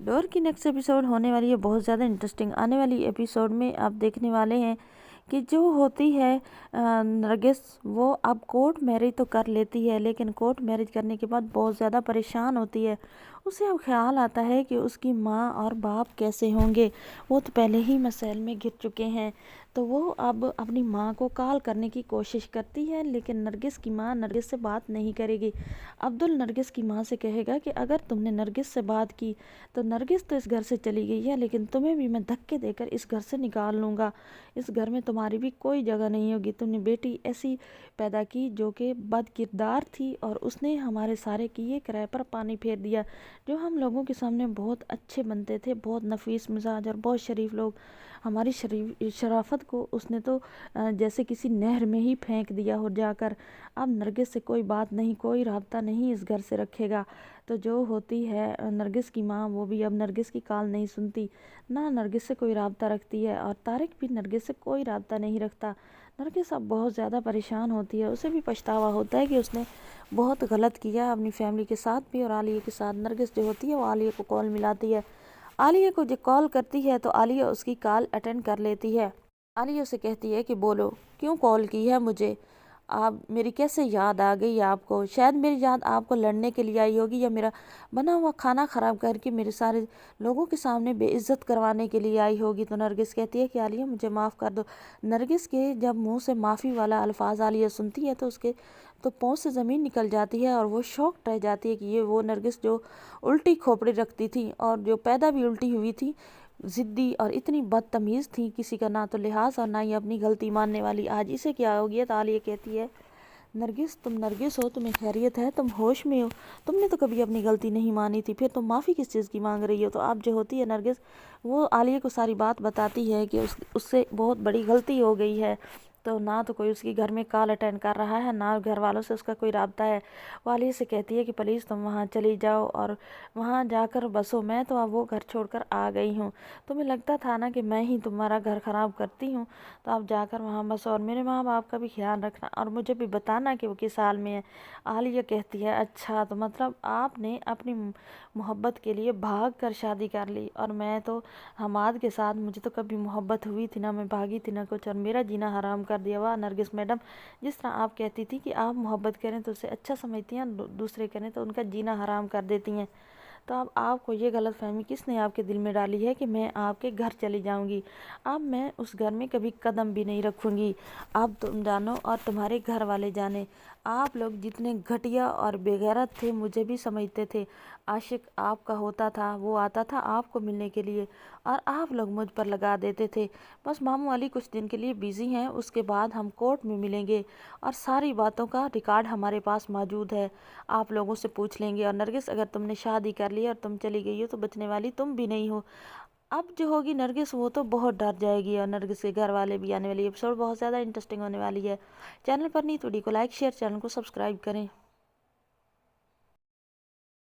Door की next episode होने वाली है बहुत ज़्यादा इंटरेस्टिंग। आने वाली एपिसोड में आप देखने वाले हैं कि जो होती है नरगिस, वो अब कोर्ट मैरिज तो कर लेती है, लेकिन कोर्ट मैरिज करने के बाद बहुत ज़्यादा परेशान होती है। उसे अब ख्याल आता है कि उसकी माँ और बाप कैसे होंगे। वो तो पहले ही मसैल में घिर चुके हैं, तो वो अब अपनी माँ को कॉल करने की कोशिश करती है, लेकिन नरगिस की माँ नरगिस से बात नहीं करेगी। अब्दुल नरगिस की माँ से कहेगा कि अगर तुमने नरगिस से बात की तो नरगिस तो इस घर से चली गई है, लेकिन तुम्हें भी मैं धक्के देकर इस घर से निकाल लूँगा। इस घर में तुम्हारी भी कोई जगह नहीं होगी। तुमने बेटी ऐसी पैदा की जो कि बदकिरदार थी, और उसने हमारे सारे किए किराए पर पानी फेर दिया। जो हम लोगों के सामने बहुत अच्छे बनते थे, बहुत नफीस मिजाज और बहुत शरीफ लोग, हमारी शराफत को उसने तो जैसे किसी नहर में ही फेंक दिया हो जाकर। अब नरगिस से कोई बात नहीं, कोई राब्ता नहीं इस घर से रखेगा। तो जो होती है नरगिस की माँ, वो भी अब नरगिस की कॉल नहीं सुनती, ना नरगिस से कोई राब्ता रखती है, और तारिक भी नरगिस से कोई राब्ता नहीं रखता। नरगिस अब बहुत ज़्यादा परेशान होती है। उसे भी पछतावा होता है कि उसने बहुत गलत किया अपनी फैमिली के साथ भी और आलिया के साथ। नरगिस जो होती है वो आलिया को कॉल मिलाती है। आलिया को जब कॉल करती है तो आलिया उसकी कॉल अटेंड कर लेती है। आलिया उसे कहती है कि बोलो, क्यों कॉल की है मुझे? आप मेरी कैसे याद आ गई आपको? शायद मेरी याद आपको लड़ने के लिए आई होगी, या मेरा बना हुआ खाना ख़राब करके मेरे सारे लोगों के सामने बेइज्जत करवाने के लिए आई होगी। तो नरगिस कहती है कि आलिया मुझे माफ़ कर दो। नरगिस के जब मुंह से माफ़ी वाला अल्फाज आलिया सुनती है तो उसके तो पाँव से ज़मीन निकल जाती है, और वो शौक रह जाती है कि ये वो नरगिस जो उल्टी खोपड़ी रखती थी और जो पैदा भी उल्टी हुई थी, ज़िद्दी और इतनी बदतमीज़ थी, किसी का ना तो लिहाज और ना ही अपनी गलती मानने वाली, आज इसे क्या हो गया? तो आलिया कहती है, नरगिस तुम नरगिस हो, तुम्हें खैरियत है, तुम होश में हो, तुमने तो कभी अपनी गलती नहीं मानी थी, फिर तुम माफ़ी किस चीज़ की मांग रही हो? तो अब जो होती है नरगिस, वो आलिया को सारी बात बताती है कि उससे बहुत बड़ी गलती हो गई है। तो ना तो कोई उसकी घर में कॉल अटेंड कर रहा है, ना घर वालों से उसका कोई राब्ता है। वो आलिया से कहती है कि प्लीज़ तुम वहाँ चली जाओ और वहाँ जाकर बसो। मैं तो अब वो घर छोड़कर आ गई हूँ। तुम्हें लगता था ना कि मैं ही तुम्हारा घर ख़राब करती हूँ, तो आप जाकर वहाँ बसो, और मेरे माँ बाप का भी ख्याल रखना, और मुझे भी बताना कि वो किस हाल में है। आलिया कहती है, अच्छा तो मतलब आपने अपनी मोहब्बत के लिए भाग कर शादी कर ली, और मैं तो हमाद के साथ मुझे तो कभी मोहब्बत हुई थी ना, मैं भागी थी ना कुछ, और मेरा जीना हराम कर दिया। वाह नरगिस मैडम, जिस तरह आप कहती थी कि आप मोहब्बत करें तो उसे अच्छा समझती हैं, दूसरे करें तो उनका जीना हराम कर देती हैं। तो अब आपको ये गलतफहमी किसने आपके दिल में डाली है कि मैं आपके घर चली जाऊंगी? अब मैं उस घर में कभी कदम भी नहीं रखूंगी। अब तुम जानो और तुम्हारे घर वाले जाने, आप लोग जितने घटिया और बेगैरत थे मुझे भी समझते थे। आशिक आपका होता था, वो आता था आपको मिलने के लिए, और आप लोग मुझ पर लगा देते थे। बस मामू अली कुछ दिन के लिए बिज़ी हैं, उसके बाद हम कोर्ट में मिलेंगे, और सारी बातों का रिकॉर्ड हमारे पास मौजूद है, आप लोगों से पूछ लेंगे। और नरगिस, अगर तुमने शादी कर ली और तुम चली गई हो तो बचने वाली तुम भी नहीं हो। अब जो होगी नरगिस, वो तो बहुत डर जाएगी, और नरगिस के घर वाले भी। आने वाली एपिसोड बहुत ज़्यादा इंटरेस्टिंग होने वाली है। चैनल पर नहीं तो वीडियो को लाइक शेयर, चैनल को सब्सक्राइब करें।